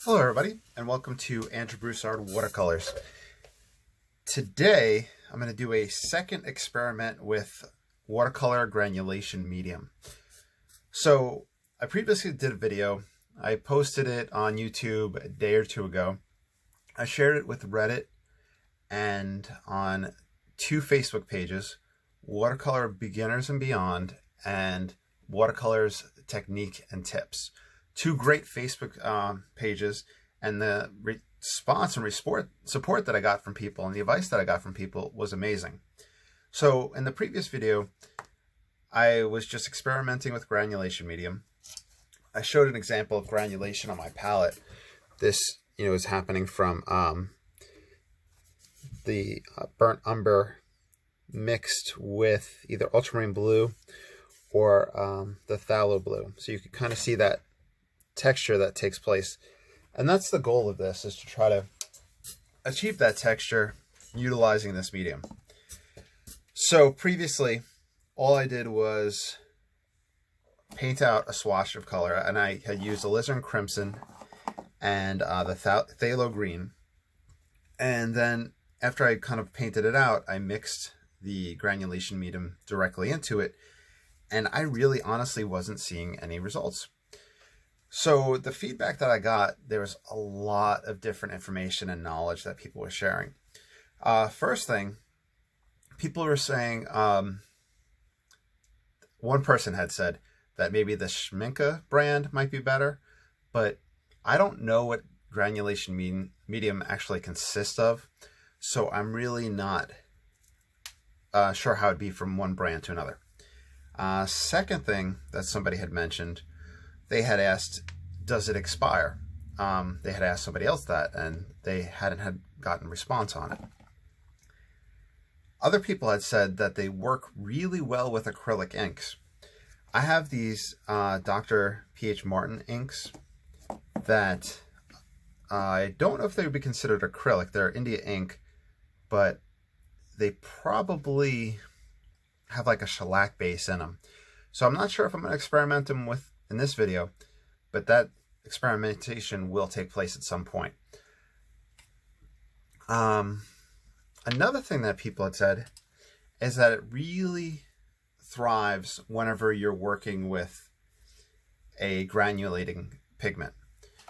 Hello everybody, and welcome to Andrew Broussard Watercolors. Today, I'm going to do a second experiment with watercolor granulation medium. So, I previously did a video. I posted it on YouTube a day or two ago. I shared it with Reddit and on two Facebook pages, Watercolor Beginners and Beyond and Watercolors Technique and Tips. Two great Facebook pages, and the response and support that I got from people and the advice that I got from people was amazing. So in the previous video, I was just experimenting with granulation medium. I showed an example of granulation on my palette. This, is happening from the burnt umber mixed with either ultramarine blue or the phthalo blue. So you can kind of see that texture that takes place, and that's the goal of this, is to try to achieve that texture utilizing this medium. So previously all I did was paint out a swatch of color, and I had used alizarin crimson and the phthalo green, and then after I kind of painted it out, I mixed the granulation medium directly into it, and I really honestly wasn't seeing any results. So the feedback that I got, there was a lot of different information and knowledge that people were sharing. First thing, people were saying, one person had said that maybe the Schminke brand might be better, but I don't know what granulation medium actually consists of, so I'm really not sure how it'd be from one brand to another. Second thing that somebody had mentioned, they had asked, does it expire? They had asked somebody else that, and they hadn't gotten a response on it. Other people had said that they work really well with acrylic inks. I have these Dr. P.H. Martin inks that I don't know if they would be considered acrylic. They're India ink, but they probably have like a shellac base in them. So I'm not sure if I'm going to experiment them with in this video, but that experimentation will take place at some point. Another thing that people had said is that it really thrives whenever you're working with a granulating pigment.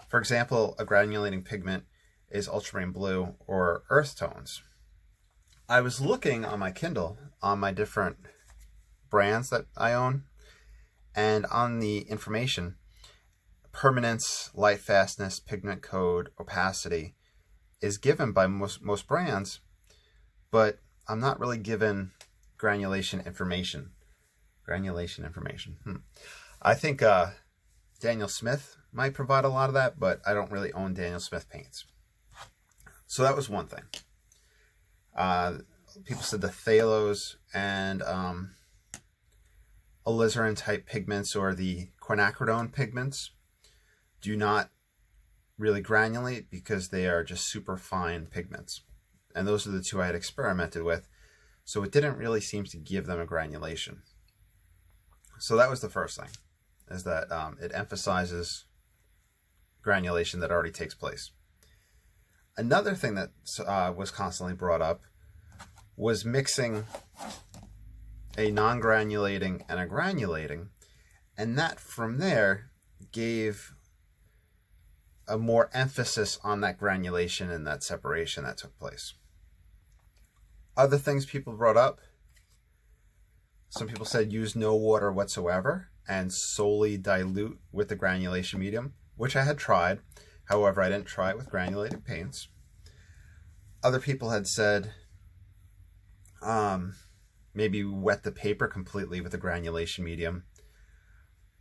For example, a granulating pigment is ultramarine blue or earth tones. I was looking on my Kindle on my different brands that I own, and on the information, permanence, light fastness, pigment code, opacity is given by most brands, but I'm not really given granulation information. I think Daniel Smith might provide a lot of that, but I don't really own Daniel Smith paints. So that was one thing. People said the phthalos and alizarin type pigments, or the quinacridone pigments, do not really granulate because they are just super fine pigments. And those are the two I had experimented with. So it didn't really seem to give them a granulation. So that was the first thing, is that it emphasizes granulation that already takes place. Another thing that was constantly brought up was mixing a non-granulating and a granulating, and that from there gave a more emphasis on that granulation and that separation that took place. Other things people brought up, some people said use no water whatsoever and solely dilute with the granulation medium, which I had tried. However, I didn't try it with granulated paints. Other people had said maybe wet the paper completely with the granulation medium.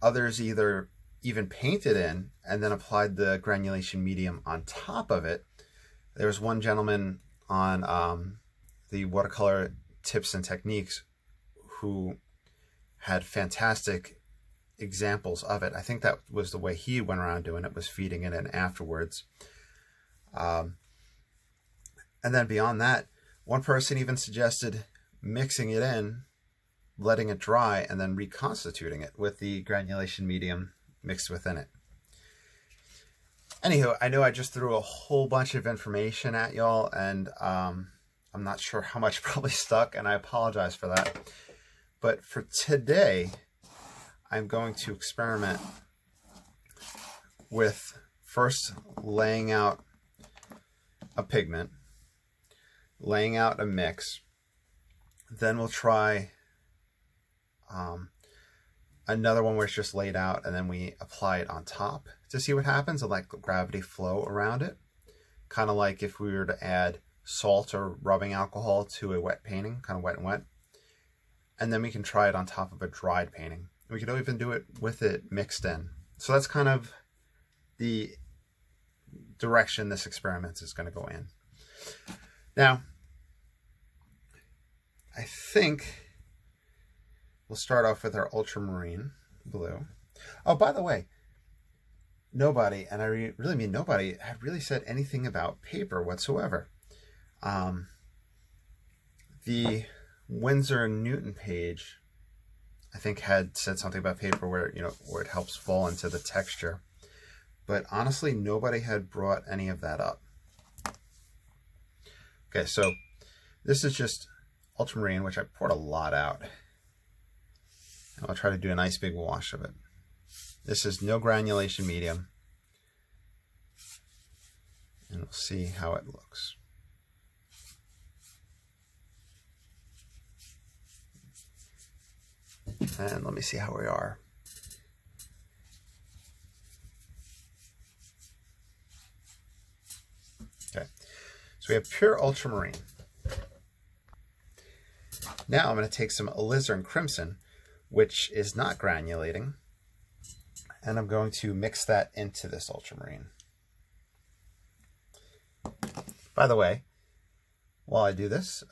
Others even painted in and then applied the granulation medium on top of it. There was one gentleman on the Watercolor Tips and Techniques who had fantastic examples of it. I think that was the way he went around doing it, was feeding it in afterwards. And then beyond that, one person even suggested mixing it in, letting it dry, and then reconstituting it with the granulation medium mixed within it. Anywho, I know I just threw a whole bunch of information at y'all, and I'm not sure how much probably stuck, and I apologize for that. But for today, I'm going to experiment with first laying out a pigment, laying out a mix. Then we'll try another one where it's just laid out and then we apply it on top to see what happens and let gravity flow around it. Kind of like if we were to add salt or rubbing alcohol to a wet painting, kind of wet and wet. And then we can try it on top of a dried painting. We could even do it with it mixed in. So that's kind of the direction this experiment is going to go in. Now, I think we'll start off with our ultramarine blue. Oh, by the way, nobody, and I really mean nobody, had really said anything about paper whatsoever. The Winsor & Newton page, I think, had said something about paper where, you know, where it helps fall into the texture. But honestly, nobody had brought any of that up. Okay, so this is just ultramarine, which I poured a lot out. And I'll try to do a nice big wash of it. This is no granulation medium. And we'll see how it looks. And let me see how we are. Okay, so we have pure ultramarine. Now I'm going to take some alizarin crimson, which is not granulating, and I'm going to mix that into this ultramarine. By the way, while I do this,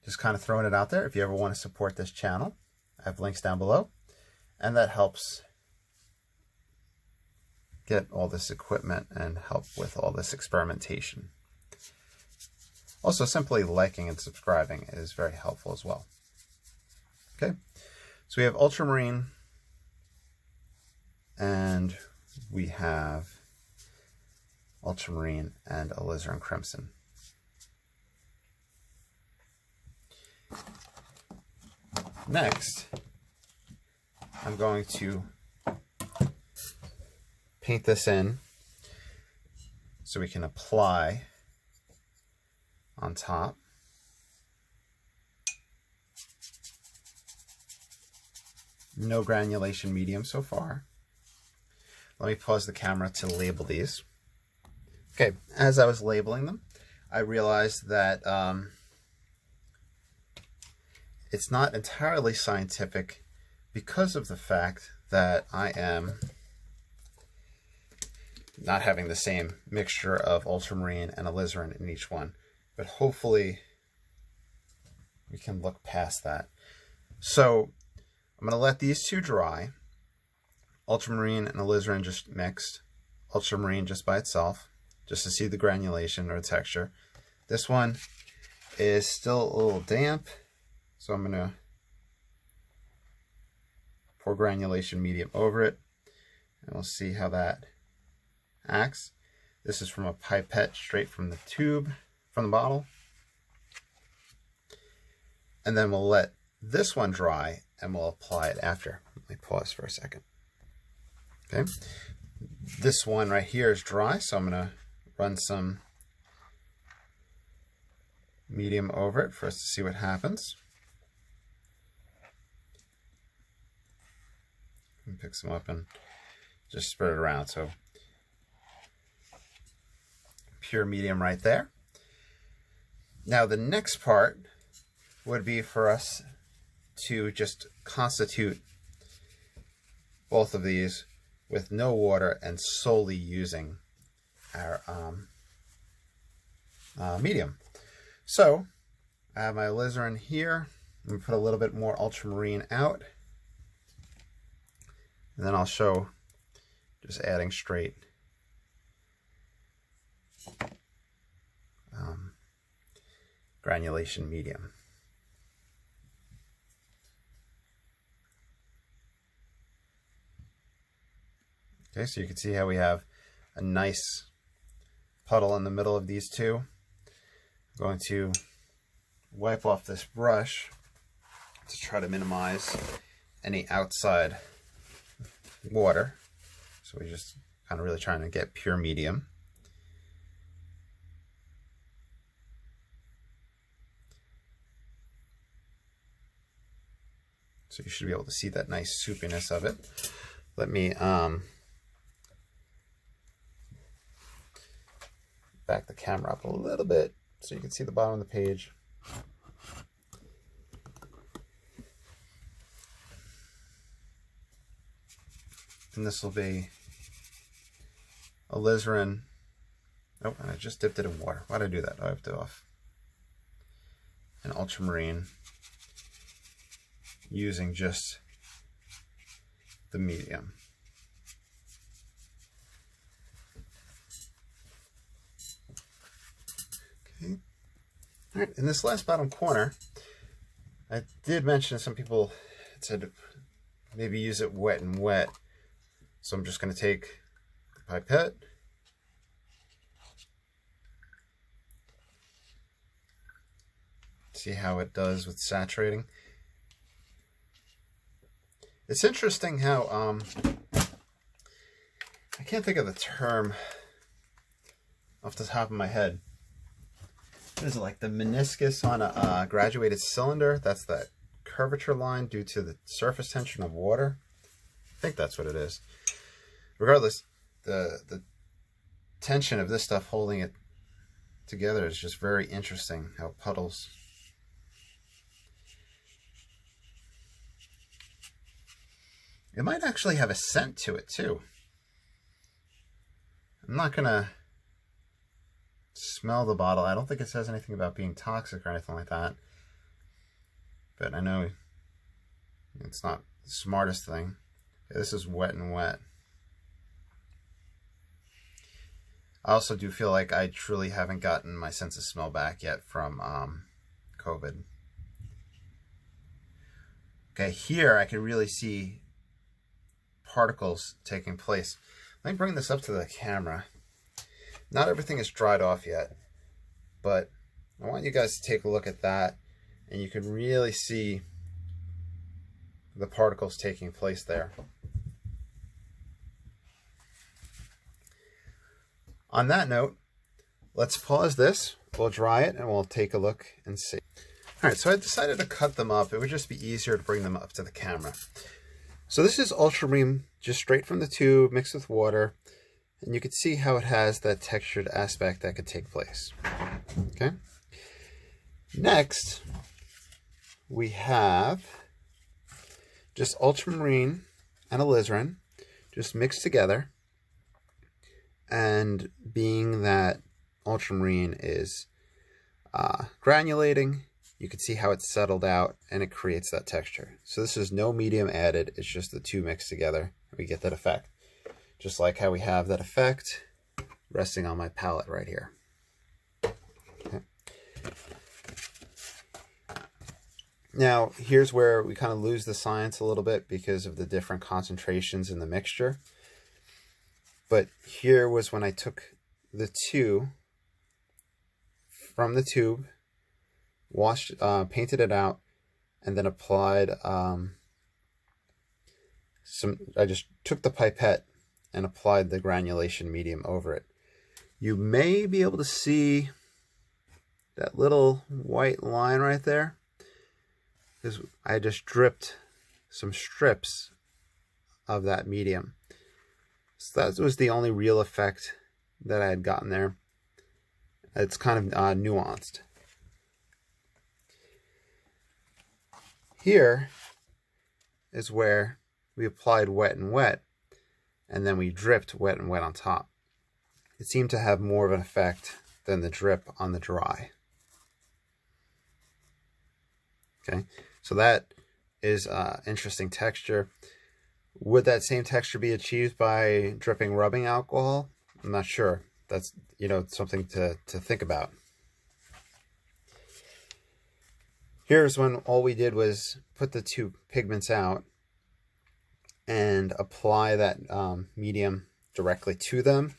just kind of throwing it out there, if you ever want to support this channel, I have links down below, and that helps get all this equipment and help with all this experimentation. Also, simply liking and subscribing is very helpful as well. Okay, so we have ultramarine and we have ultramarine and alizarin crimson. Next, I'm going to paint this in so we can apply on top. No granulation medium so far. Let me pause the camera to label these. Okay, as I was labeling them, I realized that it's not entirely scientific because of the fact that I am not having the same mixture of ultramarine and alizarin in each one. But hopefully we can look past that. So I'm going to let these two dry. Ultramarine and alizarin just mixed. Ultramarine just by itself, just to see the granulation or the texture. This one is still a little damp, so I'm going to pour granulation medium over it, and we'll see how that acts. This is from a pipette straight from the tube, from the bottle. And then we'll let this one dry and we'll apply it after. Let me pause for a second. Okay, this one right here is dry, so I'm going to run some medium over it for us to see what happens. And pick some up and just spread it around. So pure medium right there. Now the next part would be for us to just constitute both of these with no water and solely using our medium. So I have my alizarin here. I'm going to put a little bit more ultramarine out. And then I'll show just adding straight granulation medium. Okay, so you can see how we have a nice puddle in the middle of these two. I'm going to wipe off this brush to try to minimize any outside water. So we're just kind of really trying to get pure medium. So you should be able to see that nice soupiness of it. Let me back the camera up a little bit so you can see the bottom of the page. And this will be alizarin. Oh, and I just dipped it in water. Why did I do that? I wiped it off. An ultramarine, using just the medium. Okay. All right, in this last bottom corner, I did mention some people said maybe use it wet and wet. So I'm just going to take the pipette, see how it does with saturating. It's interesting how, I can't think of the term off the top of my head. What is it, like the meniscus on a graduated cylinder? That's that curvature line due to the surface tension of water. I think that's what it is. Regardless, the tension of this stuff holding it together is just very interesting, how puddles. It might actually have a scent to it too. I'm not gonna smell the bottle. I don't think it says anything about being toxic or anything like that. But I know it's not the smartest thing. Okay, this is wet and wet. I also do feel like I truly haven't gotten my sense of smell back yet from COVID. Okay, here I can really see particles taking place. Let me bring this up to the camera. Not everything is dried off yet, but I want you guys to take a look at that, and you can really see the particles taking place there. On that note, let's pause this, we'll dry it, and we'll take a look and see. All right, so I decided to cut them up. It would just be easier to bring them up to the camera. So this is ultramarine, just straight from the tube, mixed with water, and you can see how it has that textured aspect that could take place. Okay. Next, we have just ultramarine and alizarin, just mixed together. And being that ultramarine is granulating, you can see how it's settled out and it creates that texture. So this is no medium added, it's just the two mixed together. We get that effect. Just like how we have that effect resting on my palette right here. Okay. Now, here's where we kind of lose the science a little bit because of the different concentrations in the mixture. But here was when I took the two from the tube, washed, painted it out, and then applied I just took the pipette and applied the granulation medium over it. You may be able to see that little white line right there, because I just dripped some strips of that medium. So that was the only real effect that I had gotten there. It's kind of nuanced. Here is where we applied wet and wet, and then we dripped wet and wet on top. It seemed to have more of an effect than the drip on the dry. Okay, so that is interesting texture. Would that same texture be achieved by dripping rubbing alcohol? I'm not sure. That's, you know, something to think about. Here's when all we did was put the two pigments out and apply that medium directly to them.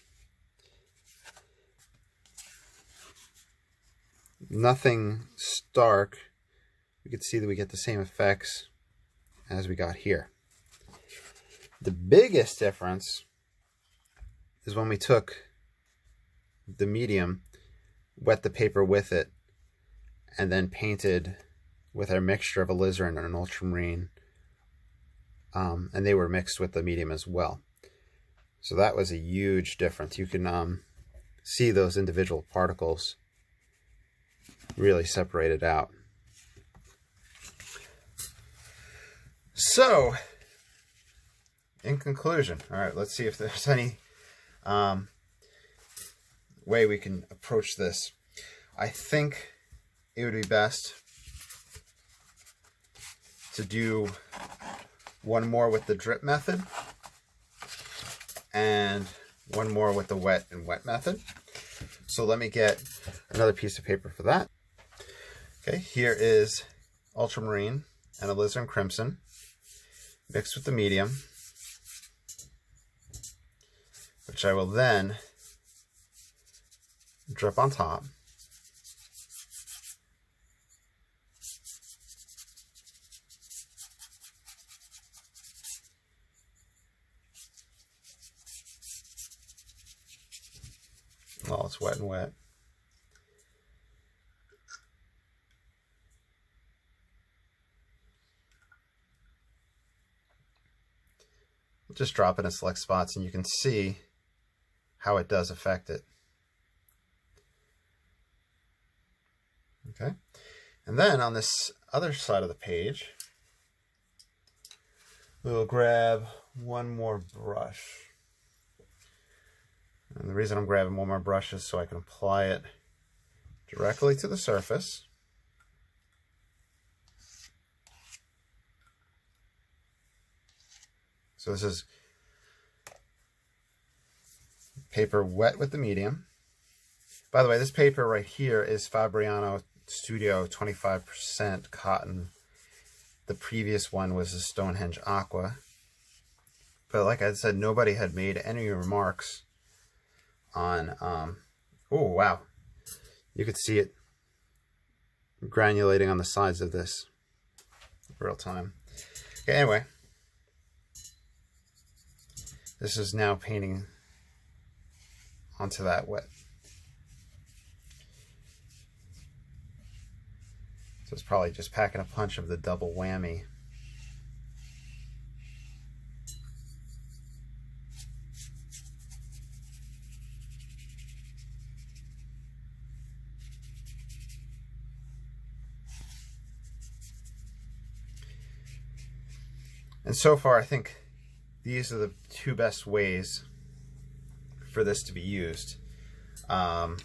nothing stark. We can see that we get the same effects as we got here. The biggest difference is when we took the medium, wet the paper with it, and then painted with our mixture of alizarin and an ultramarine, and they were mixed with the medium as well. So that was a huge difference. You can see those individual particles really separated out. So, in conclusion, all right, let's see if there's any way we can approach this. I think it would be best to do one more with the drip method and one more with the wet and wet method. So let me get another piece of paper for that. Okay, here is ultramarine and alizarin crimson mixed with the medium, which I will then drip on top. Well, it's wet and wet. Just drop it in select spots and you can see how it does affect it. Okay, and then on this other side of the page, we'll grab one more brush. And the reason I'm grabbing one more brush is so I can apply it directly to the surface. So this is paper wet with the medium. By the way, this paper right here is Fabriano Studio 25% cotton. The previous one was a Stonehenge Aqua. But like I said, nobody had made any remarks on, oh wow, you could see it granulating on the sides of this real time. Okay, anyway, this is now painting onto that wet. So it's probably just packing a punch of the double whammy. And so far, I think these are the two best ways for this to be used. And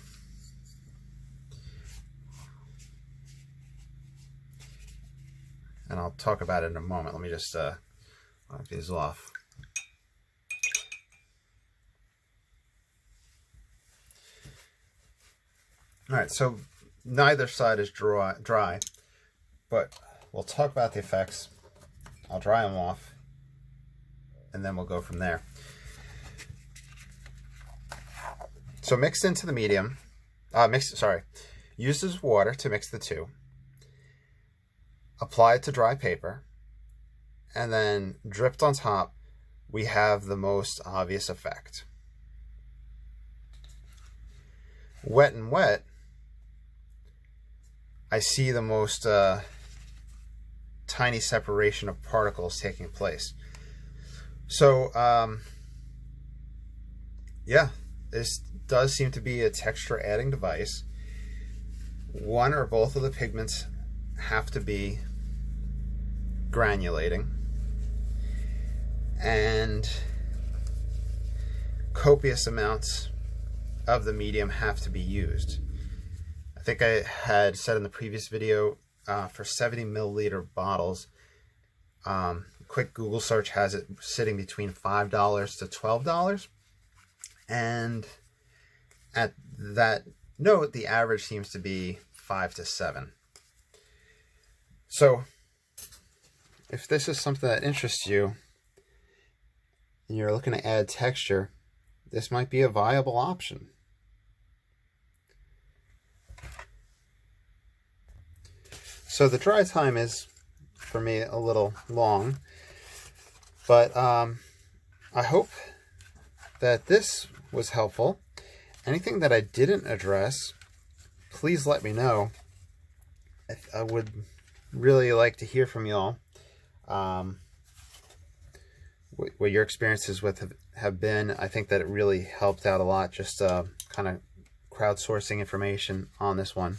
I'll talk about it in a moment. Let me just knock these off. All right, so neither side is dry, but we'll talk about the effects. I'll dry them off, and then we'll go from there. So mixed into the medium, uses water to mix the two. Apply it to dry paper, and then dripped on top, we have the most obvious effect. Wet and wet, I see the most tiny separation of particles taking place. So, yeah, this does seem to be a texture adding device. One or both of the pigments have to be granulating, and copious amounts of the medium have to be used. I think I had said in the previous video, for 70 milliliter bottles, quick Google search has it sitting between $5 to $12, and at that note, the average seems to be 5 to 7. So if this is something that interests you and you're looking to add texture, this might be a viable option. So the dry time is, for me, a little long, but I hope that this was helpful. Anything that I didn't address, please let me know. I would really like to hear from y'all. What your experiences with have been. I think that it really helped out a lot, just kind of crowdsourcing information on this one.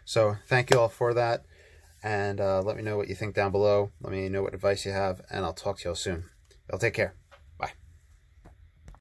So thank you all for that, and let me know what you think down below. Let me know what advice you have, and I'll talk to y'all soon. Y'all take care.